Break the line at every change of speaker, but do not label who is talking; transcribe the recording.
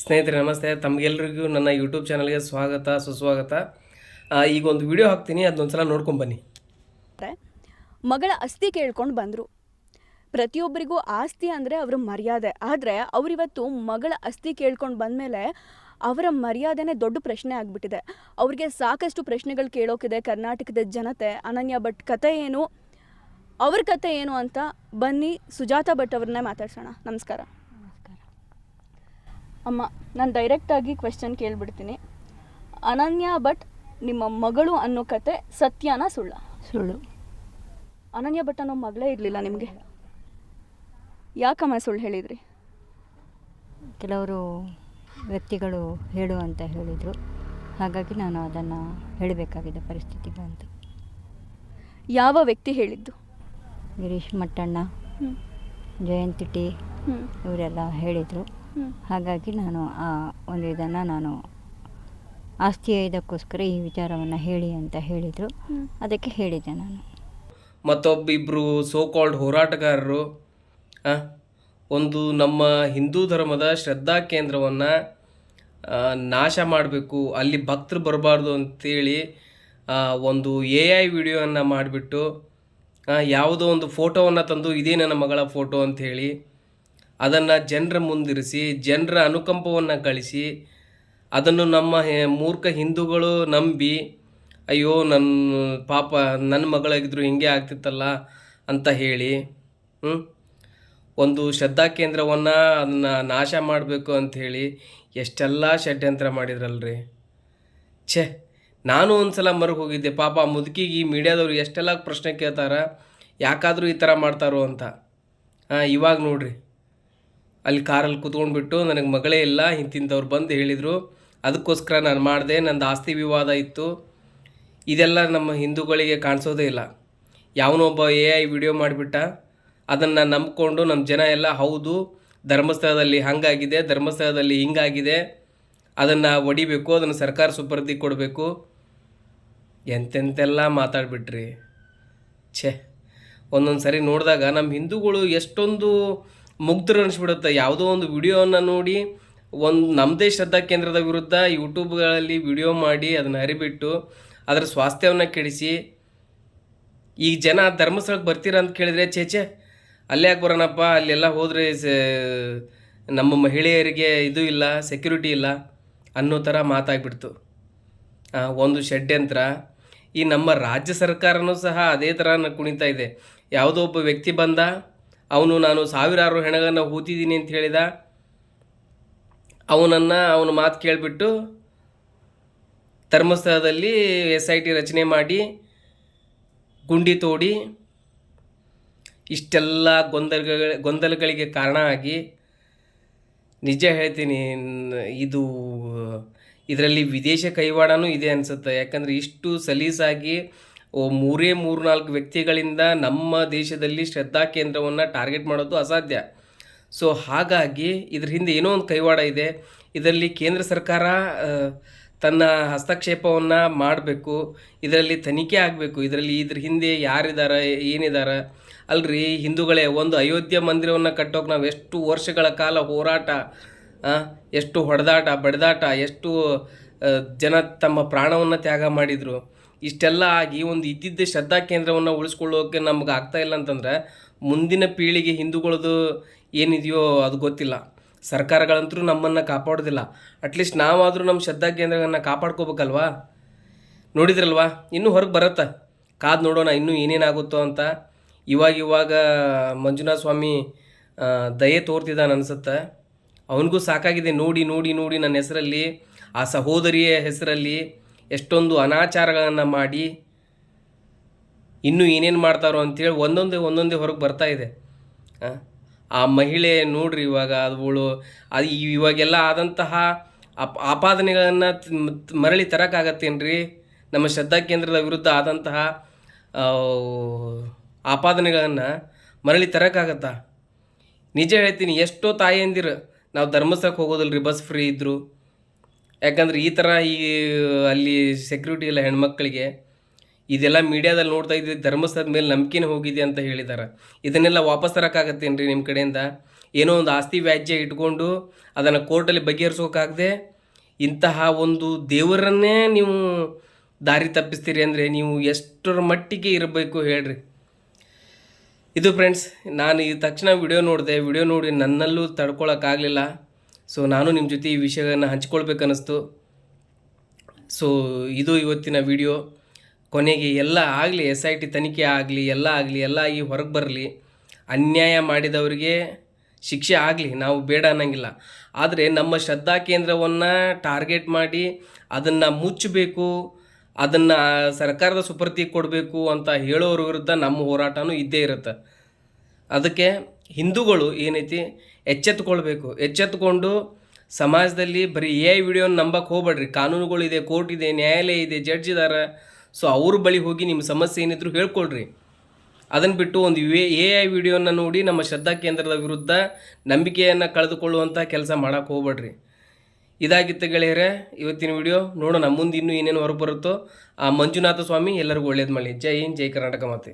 ಸ್ನೇಹಿತರೆ ನಮಸ್ತೆ, ತಮಗೆಲ್ಲರಿಗೂ ನನ್ನ ಯೂಟ್ಯೂಬ್ ಚಾನಲ್ಗೆ ಸ್ವಾಗತ ಸುಸ್ವಾಗತ. ಈಗ ಒಂದು ವಿಡಿಯೋ ಹಾಕ್ತೀನಿ, ಅದೊಂದ್ಸಲ ನೋಡ್ಕೊಂಬನ್ನಿ.
ಮಗಳ ಆಸ್ತಿ ಕೇಳ್ಕೊಂಡು ಬಂದರು. ಪ್ರತಿಯೊಬ್ಬರಿಗೂ ಆಸ್ತಿ ಅಂದರೆ ಅವರ ಮರ್ಯಾದೆ. ಆದರೆ ಅವರಿವತ್ತು ಮಗಳ ಆಸ್ತಿ ಕೇಳ್ಕೊಂಡು ಬಂದಮೇಲೆ ಅವರ ಮರ್ಯಾದೆನೇ ದೊಡ್ಡ ಪ್ರಶ್ನೆ ಆಗಿಬಿಟ್ಟಿದೆ. ಅವ್ರಿಗೆ ಸಾಕಷ್ಟು ಪ್ರಶ್ನೆಗಳು ಕೇಳೋಕಿದೆ. ಕರ್ನಾಟಕದ ಜನತೆ ಅನನ್ಯ ಭಟ್ ಕತೆ ಏನು, ಅವ್ರ ಕತೆ ಏನು ಅಂತ ಬನ್ನಿ ಸುಜಾತಾ ಭಟ್ ಅವ್ರನ್ನೇ ಮಾತಾಡ್ಸೋಣ. ನಮಸ್ಕಾರ. ಅಮ್ಮ, ನಾನು ಡೈರೆಕ್ಟಾಗಿ ಕ್ವೆಶ್ಚನ್ ಕೇಳಿಬಿಡ್ತೀನಿ. ಅನನ್ಯ ಭಟ್ ನಿಮ್ಮ ಮಗಳು ಅನ್ನೋ ಕತೆ ಸತ್ಯನ ಸುಳ್ಳ?
ಸುಳ್ಳು.
ಅನನ್ಯ ಭಟ್ ಅನ್ನೋ ಮಗಳೇ ಇರಲಿಲ್ಲ ನಿಮಗೆ? ಯಾಕಮ್ಮ ಸುಳ್ಳು ಹೇಳಿದ್ರಿ?
ಕೆಲವರು ವ್ಯಕ್ತಿಗಳು ಹೇಳು ಅಂತ ಹೇಳಿದರು, ಹಾಗಾಗಿ ನಾನು ಅದನ್ನು ಹೇಳಬೇಕಾಗಿದೆ ಪರಿಸ್ಥಿತಿ ಬಂತು.
ಯಾವ ವ್ಯಕ್ತಿ ಹೇಳಿದ್ದು?
ಗಿರೀಶ್ ಮಟ್ಟಣ್ಣ, ಜಯಂತಿ ಟಿ ಇವರೆಲ್ಲ ಹೇಳಿದರು. ಹಾಗಾಗಿ ನಾನು ಆ ಒಂದು ಇದನ್ನು ನಾನು ಆಸ್ತಿಯ ಇದಕ್ಕೋಸ್ಕರ ಈ ವಿಚಾರವನ್ನು ಹೇಳಿ ಅಂತ ಹೇಳಿದರು, ಅದಕ್ಕೆ ಹೇಳಿದ್ದೆ ನಾನು.
ಮತ್ತೊಬ್ಬಿಬ್ಬರು ಸೋ ಕಾಲ್ಡ್ ಹೋರಾಟಗಾರರು ಒಂದು ನಮ್ಮ ಹಿಂದೂ ಧರ್ಮದ ಶ್ರದ್ಧಾ ಕೇಂದ್ರವನ್ನು ನಾಶ ಮಾಡಬೇಕು, ಅಲ್ಲಿ ಭಕ್ತರು ಬರಬಾರ್ದು ಅಂತೇಳಿ ಒಂದು AI ವಿಡಿಯೋವನ್ನು ಮಾಡಿಬಿಟ್ಟು ಯಾವುದೋ ಒಂದು ಫೋಟೋವನ್ನು ತಂದು ಇದೇ ನನ್ನ ಮಗಳ ಫೋಟೋ ಅಂಥೇಳಿ ಅದನ್ನು ಜನರ ಮುಂದಿರಿಸಿ ಜನರ ಅನುಕಂಪವನ್ನು ಗಳಿಸಿ ಅದನ್ನು ನಮ್ಮ ಮೂರ್ಖ ಹಿಂದೂಗಳು ನಂಬಿ, ಅಯ್ಯೋ ನನ್ನ ಪಾಪ ನನ್ನ ಮಗಳಾಗಿದ್ದರು ಹಿಂಗೆ ಆಗ್ತಿತ್ತಲ್ಲ ಅಂತ ಹೇಳಿ ಒಂದು ಶ್ರದ್ಧಾ ಕೇಂದ್ರವನ್ನು ಅದನ್ನು ನಾಶ ಮಾಡಬೇಕು ಅಂಥೇಳಿ ಎಷ್ಟೆಲ್ಲ ಷಡ್ಯಂತ್ರ ಮಾಡಿದ್ರಲ್ರಿ. ಛೇ, ನಾನು ಒಂದು ಸಲ ಮರುಗಿ ಹೋಗಿದ್ದೆ. ಪಾಪ ಆ ಮುದುಕಿಗೆ ಈ ಮೀಡಿಯಾದವ್ರು ಎಷ್ಟೆಲ್ಲ ಪ್ರಶ್ನೆ ಕೇಳ್ತಾರ, ಯಾಕಾದರೂ ಈ ಥರ ಮಾಡ್ತಾರೋ ಅಂತ. ಇವಾಗ ನೋಡ್ರಿ, ಅಲ್ಲಿ ಕಾರಲ್ಲಿ ಕೂತ್ಕೊಂಡ್ಬಿಟ್ಟು ನನಗೆ ಮಗಳೇ ಇಲ್ಲ ಇಂತಿಂಥವ್ರು ಬಂದು ಹೇಳಿದರು, ಅದಕ್ಕೋಸ್ಕರ ನಾನು ಮಾಡಿದೆ, ನಂದು ಆಸ್ತಿ ವಿವಾದ ಇತ್ತು. ಇದೆಲ್ಲ ನಮ್ಮ ಹಿಂದೂಗಳಿಗೆ ಕಾಣಿಸೋದೇ ಇಲ್ಲ. ಯಾವನೊಬ್ಬ AI ವಿಡಿಯೋ ಮಾಡಿಬಿಟ್ಟ, ಅದನ್ನು ನಂಬಿಕೊಂಡು ನಮ್ಮ ಜನ ಎಲ್ಲ ಹೌದು ಧರ್ಮಸ್ಥಳದಲ್ಲಿ ಹಾಗಾಗಿದೆ, ಧರ್ಮಸ್ಥಳದಲ್ಲಿ ಹಿಂಗಾಗಿದೆ, ಅದನ್ನು ಒಡಿಬೇಕು, ಅದನ್ನು ಸರ್ಕಾರ ಸುಪರ್ದಿ ಕೊಡಬೇಕು, ಎಂತೆಂತೆಲ್ಲ ಮಾತಾಡ್ಬಿಟ್ರಿ. ಛೇ, ಒಂದೊಂದು ಸರಿ ನೋಡಿದಾಗ ನಮ್ಮ ಹಿಂದೂಗಳು ಎಷ್ಟೊಂದು ಮುಗ್ಧರು ಅನಿಸ್ಬಿಡುತ್ತೆ. ಯಾವುದೋ ಒಂದು ವಿಡಿಯೋವನ್ನು ನೋಡಿ ನಮ್ಮದೇ ಶ್ರದ್ಧಾ ಕೇಂದ್ರದ ವಿರುದ್ಧ ಯೂಟ್ಯೂಬ್ಗಳಲ್ಲಿ ವಿಡಿಯೋ ಮಾಡಿ ಅದನ್ನು ಹರಿಬಿಟ್ಟು ಅದರ ಸ್ವಾಸ್ಥ್ಯವನ್ನು ಕೆಡಿಸಿ ಈಗ ಜನ ಧರ್ಮಸ್ಥಳಕ್ಕೆ ಬರ್ತೀರಾ ಅಂತ ಕೇಳಿದರೆ ಛೇ ಅಲ್ಲೇ ಯಾಕೆ ಬರೋಣಪ್ಪ, ಅಲ್ಲೆಲ್ಲ ಹೋದರೆ ನಮ್ಮ ಮಹಿಳೆಯರಿಗೆ ಇದು ಇಲ್ಲ, ಸೆಕ್ಯೂರಿಟಿ ಇಲ್ಲ ಅನ್ನೋ ಥರ ಮಾತಾಗ್ಬಿಡ್ತು. ಒಂದು ಷಡ್ಯಂತ್ರ. ಈ ನಮ್ಮ ರಾಜ್ಯ ಸರ್ಕಾರನೂ ಸಹ ಅದೇ ಥರ ಕುಣಿತಾ ಇದೆ. ಯಾವುದೋ ಒಬ್ಬ ವ್ಯಕ್ತಿ ಬಂದ, ನಾನು ಸಾವಿರಾರು ಹೆಣಗಳನ್ನು ಹೂತಿದ್ದೀನಿ ಅಂತ ಹೇಳಿದ, ಅವನ ಮಾತು ಕೇಳಿಬಿಟ್ಟು ಧರ್ಮಸ್ಥಳದಲ್ಲಿ SIT ರಚನೆ ಮಾಡಿ ಗುಂಡಿ ತೋಡಿ ಇಷ್ಟೆಲ್ಲ ಗೊಂದಲಗಳಿಗೆ ಕಾರಣ ಆಗಿ, ನಿಜ ಹೇಳ್ತೀನಿ, ಇದರಲ್ಲಿ ವಿದೇಶ ಕೈವಾಡನೂ ಇದೆ ಅನಿಸುತ್ತೆ. ಯಾಕಂದರೆ ಇಷ್ಟು ಸಲೀಸಾಗಿ 3-4 ವ್ಯಕ್ತಿಗಳಿಂದ ನಮ್ಮ ದೇಶದಲ್ಲಿ ಶ್ರದ್ಧಾ ಕೇಂದ್ರವನ್ನು ಟಾರ್ಗೆಟ್ ಮಾಡೋದು ಅಸಾಧ್ಯ. ಸೊ ಹಾಗಾಗಿ ಇದ್ರ ಹಿಂದೆ ಏನೋ ಒಂದು ಕೈವಾಡ ಇದೆ. ಇದರಲ್ಲಿ ಕೇಂದ್ರ ಸರ್ಕಾರ ತನ್ನ ಹಸ್ತಕ್ಷೇಪವನ್ನು ಮಾಡಬೇಕು, ಇದರಲ್ಲಿ ತನಿಖೆ ಆಗಬೇಕು. ಇದ್ರ ಹಿಂದೆ ಯಾರಿದ್ದಾರೆ, ಏನಿದ್ದಾರೆ. ಅಲ್ರಿ ಹಿಂದೂಗಳೇ, ಒಂದು ಅಯೋಧ್ಯ ಮಂದಿರವನ್ನು ಕಟ್ಟೋಕೆ ನಾವು ಎಷ್ಟು ವರ್ಷಗಳ ಕಾಲ ಹೋರಾಟ, ಎಷ್ಟು ಹೊಡೆದಾಟ ಬಡಿದಾಟ, ಎಷ್ಟು ಜನ ತಮ್ಮ ಪ್ರಾಣವನ್ನು ತ್ಯಾಗ ಮಾಡಿದರು. ಇಷ್ಟೆಲ್ಲ ಆಗಿ ಒಂದು ಇದ್ದಿದ್ದ ಶ್ರದ್ಧಾ ಕೇಂದ್ರವನ್ನು ಉಳಿಸ್ಕೊಳ್ಳೋಕೆ ನಮ್ಗೆ ಆಗ್ತಾಯಿಲ್ಲ ಅಂತಂದರೆ ಮುಂದಿನ ಪೀಳಿಗೆ ಹಿಂದೂಗಳದು ಏನಿದೆಯೋ ಅದು ಗೊತ್ತಿಲ್ಲ. ಸರ್ಕಾರಗಳಂತೂ ನಮ್ಮನ್ನು ಕಾಪಾಡೋದಿಲ್ಲ. ಅಟ್ಲೀಸ್ಟ್ ನಾವಾದರೂ ನಮ್ಮ ಶ್ರದ್ಧಾ ಕೇಂದ್ರಗಳನ್ನು ಕಾಪಾಡ್ಕೋಬೇಕಲ್ವಾ. ನೋಡಿದ್ರಲ್ವಾ, ಇನ್ನೂ ಹೊರಗೆ ಬರುತ್ತೆ, ಕಾದು ನೋಡೋಣ ಇನ್ನೂ ಏನೇನಾಗುತ್ತೋ ಅಂತ. ಇವಾಗ ಮಂಜುನಾಥ ಸ್ವಾಮಿ ದಯೆ ತೋರ್ತಿದ್ದಾನೆ ಅನಿಸುತ್ತೆ. ಅವನಿಗೂ ಸಾಕಾಗಿದೆ ನೋಡಿ ನೋಡಿ ನೋಡಿ ನನ್ನ ಹೆಸರಲ್ಲಿ, ಆ ಸಹೋದರಿಯ ಹೆಸರಲ್ಲಿ ಎಷ್ಟೊಂದು ಅನಾಚಾರಗಳನ್ನು ಮಾಡಿ ಇನ್ನೂ ಏನೇನು ಮಾಡ್ತಾರೋ ಅಂಥೇಳಿ ಒಂದೊಂದೇ ಹೊರಗೆ ಬರ್ತಾ ಇದೆ. ಆ ಮಹಿಳೆ ನೋಡ್ರಿ, ಇವಾಗ ಅದು ಇವಾಗೆಲ್ಲ ಆದಂತಹ ಆಪಾದನೆಗಳನ್ನು ಮರಳಿ ತರೋಕ್ಕಾಗತ್ತೇನ್ರಿ? ನಮ್ಮ ಶ್ರದ್ಧಾ ಕೇಂದ್ರದ ವಿರುದ್ಧ ಆದಂತಹ ಆಪಾದನೆಗಳನ್ನು ಮರಳಿ ತರೋಕ್ಕಾಗತ್ತಾ? ನಿಜ ಹೇಳ್ತೀನಿ, ಎಷ್ಟೋ ತಾಯಿಯಂದಿರು ನಾವು ಧರ್ಮಸ್ಥಳಕ್ಕೆ ಹೋಗೋದಿಲ್ಲ ರೀ, ಬಸ್ ಫ್ರೀ ಇದ್ದರು. ಯಾಕಂದ್ರೆ ಈ ಥರ ಅಲ್ಲಿ ಸೆಕ್ಯೂರಿಟಿ ಇಲ್ಲ ಹೆಣ್ಮಕ್ಳಿಗೆ. ಇದೆಲ್ಲ ಮೀಡಿಯಾದಲ್ಲಿ ನೋಡ್ತಾ ಇದ್ದೀವಿ, ಧರ್ಮಸ್ಥಳದ ಮೇಲೆ ನಂಬಿಕೆನೇ ಹೋಗಿದೆ ಅಂತ ಹೇಳಿದ್ದಾರೆ. ಇದನ್ನೆಲ್ಲ ವಾಪಸ್ ತರೋಕ್ಕಾಗತ್ತೇನ್ರಿ ನಿಮ್ಮ ಕಡೆಯಿಂದ? ಏನೋ ಒಂದು ಆಸ್ತಿ ವ್ಯಾಜ್ಯ ಇಟ್ಕೊಂಡು ಅದನ್ನು ಕೋರ್ಟಲ್ಲಿ ಬಗೆಹರಿಸೋಕ್ಕಾಗದೆ ಇಂತಹ ಒಂದು ದೇವರನ್ನೇ ನೀವು ದಾರಿ ತಪ್ಪಿಸ್ತೀರಿ ಅಂದರೆ ನೀವು ಎಷ್ಟರ ಮಟ್ಟಿಗೆ ಇರಬೇಕು ಹೇಳ್ರಿ. ಇದು ಫ್ರೆಂಡ್ಸ್, ನಾನು ಈ ತಕ್ಷಣ ವಿಡಿಯೋ ನೋಡಿದೆ. ವಿಡಿಯೋ ನೋಡಿ ನನ್ನಲ್ಲೂ ತಡ್ಕೊಳಕ್ಕಾಗಲಿಲ್ಲ. ಸೊ ನಾನು ನಿಮ್ಮ ಜೊತೆ ಈ ವಿಷಯವನ್ನು ಹಂಚ್ಕೊಳ್ಬೇಕನ್ನಿಸ್ತು. ಸೊ ಇದು ಇವತ್ತಿನ ವಿಡಿಯೋ. ಕೊನೆಗೆ ಎಲ್ಲ ಆಗಲಿ, SIT ತನಿಖೆ ಆಗಲಿ, ಎಲ್ಲ ಆಗಿ ಹೊರಗೆ ಬರಲಿ. ಅನ್ಯಾಯ ಮಾಡಿದವರಿಗೆ ಶಿಕ್ಷೆ ಆಗಲಿ, ನಾವು ಬೇಡ ಅನ್ನಂಗಿಲ್ಲ. ಆದರೆ ನಮ್ಮ ಶ್ರದ್ಧಾ ಕೇಂದ್ರವನ್ನು ಟಾರ್ಗೆಟ್ ಮಾಡಿ ಅದನ್ನು ಮುಚ್ಚಬೇಕು, ಅದನ್ನು ಸರ್ಕಾರದ ಸುಪರ್ದಿಗೆ ಕೊಡಬೇಕು ಅಂತ ಹೇಳೋರ ವಿರುದ್ಧ ನಮ್ಮ ಹೋರಾಟನೂ ಇದ್ದೇ ಇರುತ್ತೆ. ಅದಕ್ಕೆ ಹಿಂದೂಗಳು ಏನೈತಿ ಎಚ್ಚೆತ್ತುಕೊಳ್ಬೇಕು. ಎಚ್ಚೆತ್ತುಕೊಂಡು ಸಮಾಜದಲ್ಲಿ ಬರೀ AI ವಿಡಿಯೋನ ನಂಬಕ್ಕೆ ಹೋಗ್ಬೇಡ್ರಿ. ಕಾನೂನುಗಳಿದೆ, ಕೋರ್ಟ್ ಇದೆ, ನ್ಯಾಯಾಲಯ ಇದೆ, ಜಡ್ಜ್ ಇದ್ದಾರೆ. ಸೊ ಅವ್ರ ಬಳಿ ಹೋಗಿ ನಿಮ್ಮ ಸಮಸ್ಯೆ ಏನಿದ್ರು ಹೇಳ್ಕೊಳ್ರಿ. ಅದನ್ನು ಬಿಟ್ಟು ಒಂದು AI ವಿಡಿಯೋನ ನೋಡಿ ನಮ್ಮ ಶ್ರದ್ಧಾ ಕೇಂದ್ರದ ವಿರುದ್ಧ ನಂಬಿಕೆಯನ್ನು ಕಳೆದುಕೊಳ್ಳುವಂಥ ಕೆಲಸ ಮಾಡೋಕ್ಕೆ ಹೋಗ್ಬೇಡ್ರಿ. ಇದಾಗಿತ್ತು ಗೆಳೆಯರೇ ಇವತ್ತಿನ ವಿಡಿಯೋ. ನೋಡೋಣ ಮುಂದೆ ಇನ್ನೂ ಏನೇನು ಹೊರಗೆ ಬರುತ್ತೋ. ಆ ಮಂಜುನಾಥ ಸ್ವಾಮಿ ಎಲ್ಲರಿಗೂ ಒಳ್ಳೇದು ಮಾಡಲಿ. ಜೈ ಹಿಂದ್, ಜೈ ಕರ್ನಾಟಕ ಮಾತೆ.